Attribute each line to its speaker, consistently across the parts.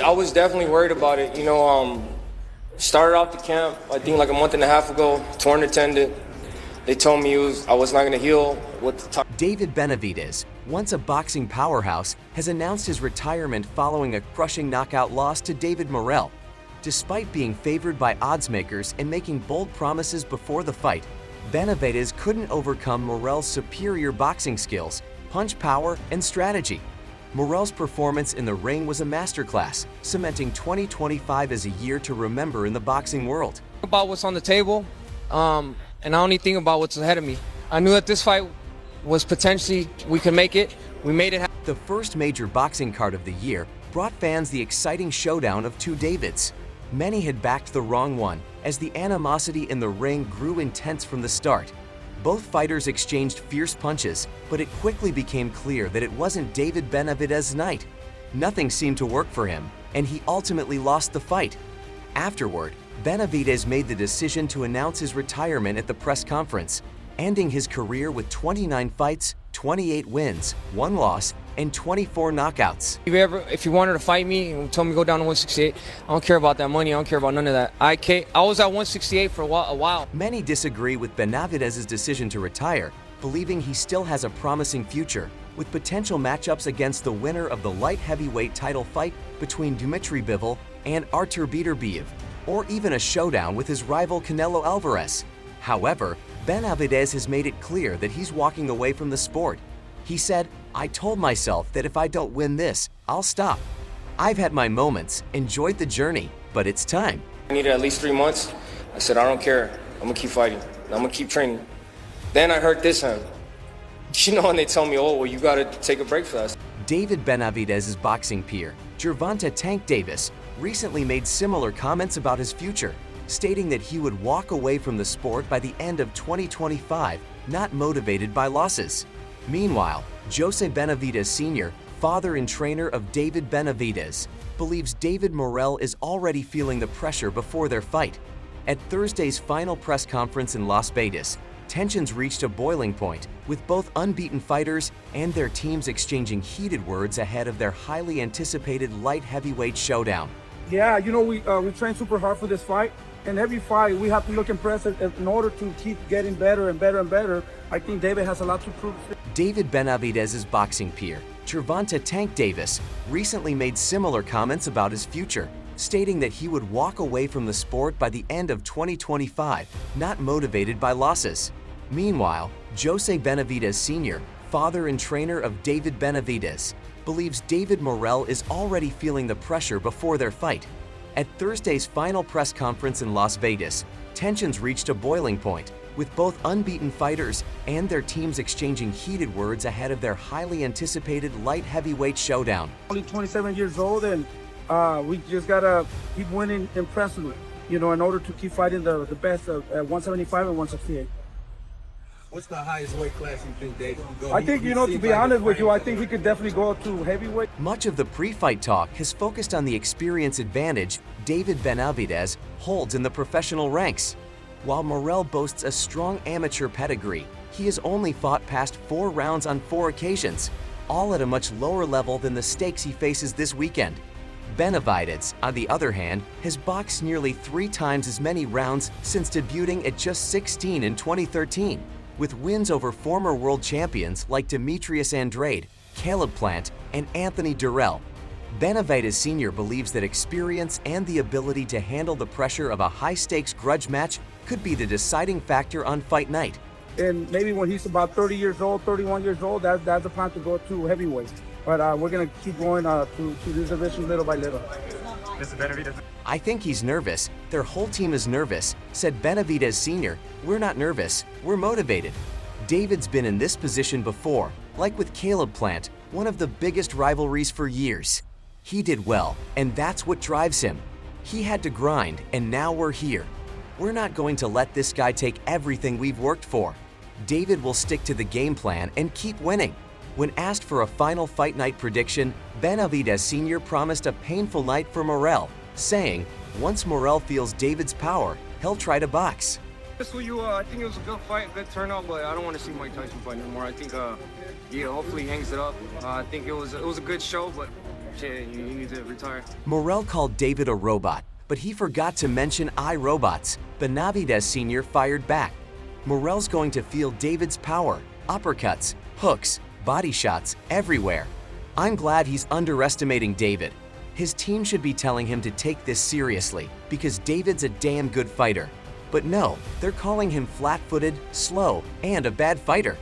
Speaker 1: I was definitely worried about it. Started off the camp, I think like a month and a half ago, torn a tendon. They told me I was not going to heal with the time.
Speaker 2: David Benavidez, once a boxing powerhouse, has announced his retirement following a crushing knockout loss to David Morrell. Despite being favored by oddsmakers and making bold promises before the fight, Benavidez couldn't overcome Morrell's superior boxing skills, punch power, and strategy. Morrell's performance in the ring was a masterclass, cementing 2025 as a year to remember in the boxing world.
Speaker 3: About what's on the table, and I only think about what's ahead of me. I knew that this fight was potentially, we could make it. We made it happen.
Speaker 2: The first major boxing card of the year brought fans the exciting showdown of two Davids. Many had backed the wrong one, as the animosity in the ring grew intense from the start. Both fighters exchanged fierce punches, but it quickly became clear that it wasn't David Benavidez's night. Nothing seemed to work for him, and he ultimately lost the fight. Afterward, Benavidez made the decision to announce his retirement at the press conference, ending his career with 29 fights, 28 wins, 1 loss, and 24 knockouts.
Speaker 3: If you wanted to fight me and told me to go down to 168, I don't care about that money, I don't care about none of that. I was at 168 for a while.
Speaker 2: Many disagree with Benavidez's decision to retire, believing he still has a promising future, with potential matchups against the winner of the light heavyweight title fight between Dmitry Bivol and Artur Beterbiev, or even a showdown with his rival Canelo Alvarez. However, Benavidez has made it clear that he's walking away from the sport. He said, "I told myself that if I don't win this, I'll stop. I've had my moments, enjoyed the journey, but it's time."
Speaker 1: I needed at least 3 months. I said, I don't care. I'm going to keep fighting. I'm going to keep training. Then I hurt this hand. And they tell me, oh, well, you got to take a break for that.
Speaker 2: David Benavidez's boxing peer, Gervonta Tank Davis, recently made similar comments about his future, stating that he would walk away from the sport by the end of 2025, not motivated by losses. Meanwhile, Jose Benavidez Sr., father and trainer of David Benavidez, believes David Morrell is already feeling the pressure before their fight. At Thursday's final press conference in Las Vegas, tensions reached a boiling point, with both unbeaten fighters and their teams exchanging heated words ahead of their highly anticipated light heavyweight showdown.
Speaker 4: Yeah, we trained super hard for this fight. And every fight, we have to look impressive in order to keep getting better and better and better. I think David has a lot to prove.
Speaker 2: David Benavidez's boxing peer, Gervonta Tank Davis, recently made similar comments about his future, stating that he would walk away from the sport by the end of 2025, not motivated by losses. Meanwhile, Jose Benavidez Sr., father and trainer of David Benavidez, believes David Morrell is already feeling the pressure before their fight. At Thursday's final press conference in Las Vegas, tensions reached a boiling point, with both unbeaten fighters and their teams exchanging heated words ahead of their highly anticipated light heavyweight showdown.
Speaker 4: Only 27 years old, and we just gotta keep winning impressively, in order to keep fighting the best at 175 and 168.
Speaker 5: What's the highest weight class you think David can go?
Speaker 4: I think, to be honest with you, I think he could definitely go up to heavyweight.
Speaker 2: Much of the pre-fight talk has focused on the experience advantage David Benavidez holds in the professional ranks. While Morrell boasts a strong amateur pedigree, he has only fought past 4 rounds on 4 occasions, all at a much lower level than the stakes he faces this weekend. Benavidez, on the other hand, has boxed nearly 3 times as many rounds since debuting at just 16 in 2013. With wins over former world champions like Demetrius Andrade, Caleb Plant, and Anthony Durrell. Benavidez Sr. believes that experience and the ability to handle the pressure of a high-stakes grudge match could be the deciding factor on fight night.
Speaker 4: And maybe when he's about 30 years old, 31 years old, that's the plan to go to heavyweight. But we're going to keep going to this division little by little.
Speaker 2: I think he's nervous. Their whole team is nervous, said Benavidez Sr. We're not nervous, we're motivated. David's been in this position before, like with Caleb Plant, one of the biggest rivalries for years. He did well, and that's what drives him. He had to grind, and now we're here. We're not going to let this guy take everything we've worked for. David will stick to the game plan and keep winning. When asked for a final fight night prediction, Benavidez Sr. promised a painful night for Morrell, saying, once Morrell feels David's power, he'll try to box.
Speaker 3: I think it was a good fight, good turnout, but I don't want to see Mike Tyson fight anymore. I think, hopefully he hangs it up. I think it was a good show, but shit, you need to retire.
Speaker 2: Morrell called David a robot, but he forgot to mention iRobots. Benavidez Sr. fired back. Morrell's going to feel David's power, uppercuts, hooks, body shots everywhere. I'm glad he's underestimating David. His team should be telling him to take this seriously because David's a damn good fighter. But no, they're calling him flat-footed, slow, and a bad fighter.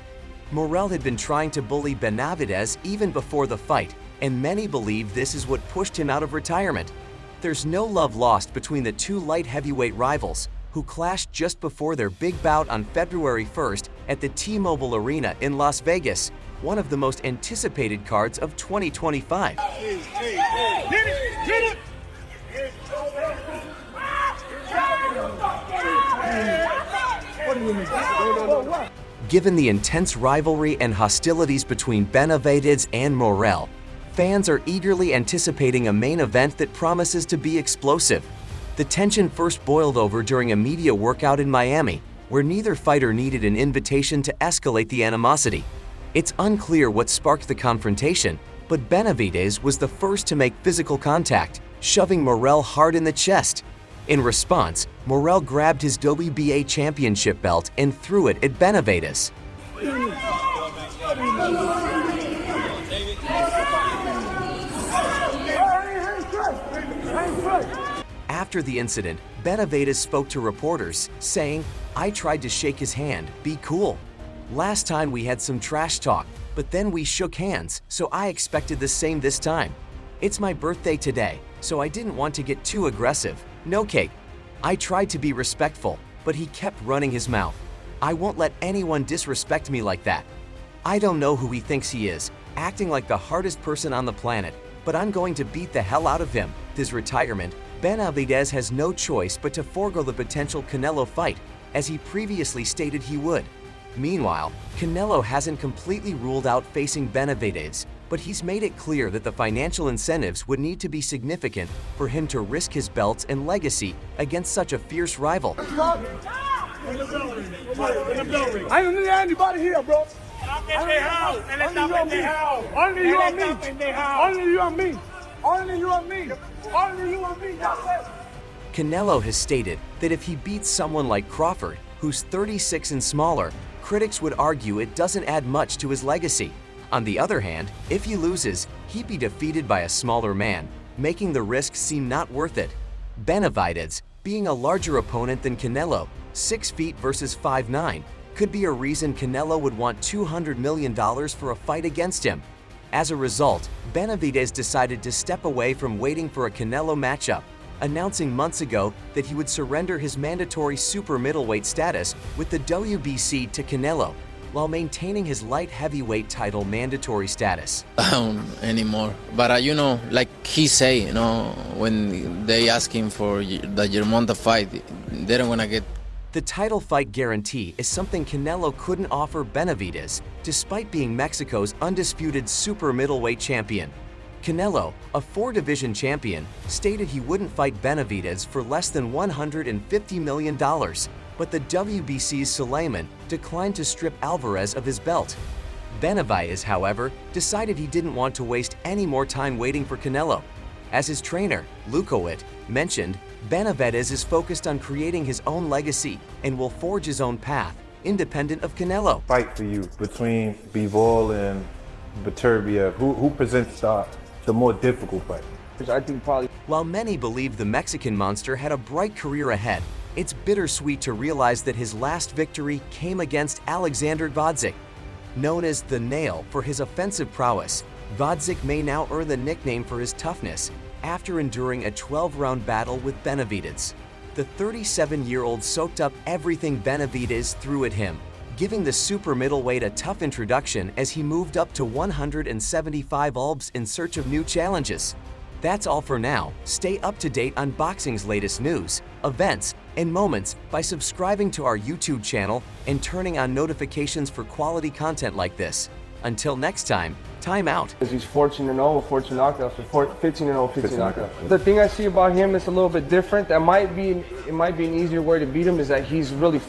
Speaker 2: Morrell had been trying to bully Benavidez even before the fight, and many believe this is what pushed him out of retirement. There's no love lost between the two light heavyweight rivals, who clashed just before their big bout on February 1st at the T-Mobile Arena in Las Vegas, one of the most anticipated cards of 2025. Given the intense rivalry and hostilities between Benavidez and Morrell, fans are eagerly anticipating a main event that promises to be explosive. The tension first boiled over during a media workout in Miami, where neither fighter needed an invitation to escalate the animosity. It's unclear what sparked the confrontation, but Benavidez was the first to make physical contact, shoving Morrell hard in the chest. In response, Morrell grabbed his WBA championship belt and threw it at Benavidez. After the incident, Benavidez spoke to reporters, saying, "I tried to shake his hand, be cool. Last time we had some trash talk, but then we shook hands, so I expected the same this time. It's my birthday today, so I didn't want to get too aggressive. No cake. I tried to be respectful, but he kept running his mouth. I won't let anyone disrespect me like that. I don't know who he thinks he is, acting like the hardest person on the planet, but I'm going to beat the hell out of him." His retirement, Benavidez has no choice but to forego the potential Canelo fight, as he previously stated he would. Meanwhile, Canelo hasn't completely ruled out facing Benavidez, but he's made it clear that the financial incentives would need to be significant for him to risk his belts and legacy against such a fierce rival.
Speaker 4: I don't need anybody here, bro. Only you and me. Only you and me. Only you and me. Only you and me. That's it.
Speaker 2: Canelo has stated that if he beats someone like Crawford, who's 36 and smaller, critics would argue it doesn't add much to his legacy. On the other hand, if he loses, he'd be defeated by a smaller man, making the risk seem not worth it. Benavidez, being a larger opponent than Canelo, 6 feet versus 5'9", could be a reason Canelo would want $200 million for a fight against him. As a result, Benavidez decided to step away from waiting for a Canelo matchup, announcing months ago that he would surrender his mandatory super middleweight status with the WBC to Canelo, while maintaining his light heavyweight title mandatory status.
Speaker 6: Anymore. But you know, like he say, you know, when they ask him for the Germonta fight, they don't want to get.
Speaker 2: The title fight guarantee is something Canelo couldn't offer Benavidez, despite being Mexico's undisputed super middleweight champion. Canelo, a 4-division champion, stated he wouldn't fight Benavidez for less than $150 million, but the WBC's Suleiman declined to strip Alvarez of his belt. Benavidez, however, decided he didn't want to waste any more time waiting for Canelo. As his trainer, Lukowit, mentioned, Benavidez is focused on creating his own legacy and will forge his own path, independent of Canelo.
Speaker 7: Fight for you between Bivol and Beterbiev. Who presents the more difficult fight?
Speaker 4: I think probably.
Speaker 2: While many believe the Mexican monster had a bright career ahead, it's bittersweet to realize that his last victory came against Alexander Gvozdyk. Known as the Nail for his offensive prowess, Gvozdyk may now earn the nickname for his toughness after enduring a 12-round battle with Benavidez. The 37-year-old soaked up everything Benavidez threw at him, giving the super middleweight a tough introduction as he moved up to 175 albs in search of new challenges. That's all for now. Stay up to date on boxing's latest news, events, and moments by subscribing to our YouTube channel and turning on notifications for quality content like this. Until next time, time out.
Speaker 8: He's 14-0, 14 knockouts, 15-0, 15 knockouts. The thing I see about him is a little bit different. It might be an easier way to beat him is that he's really flat.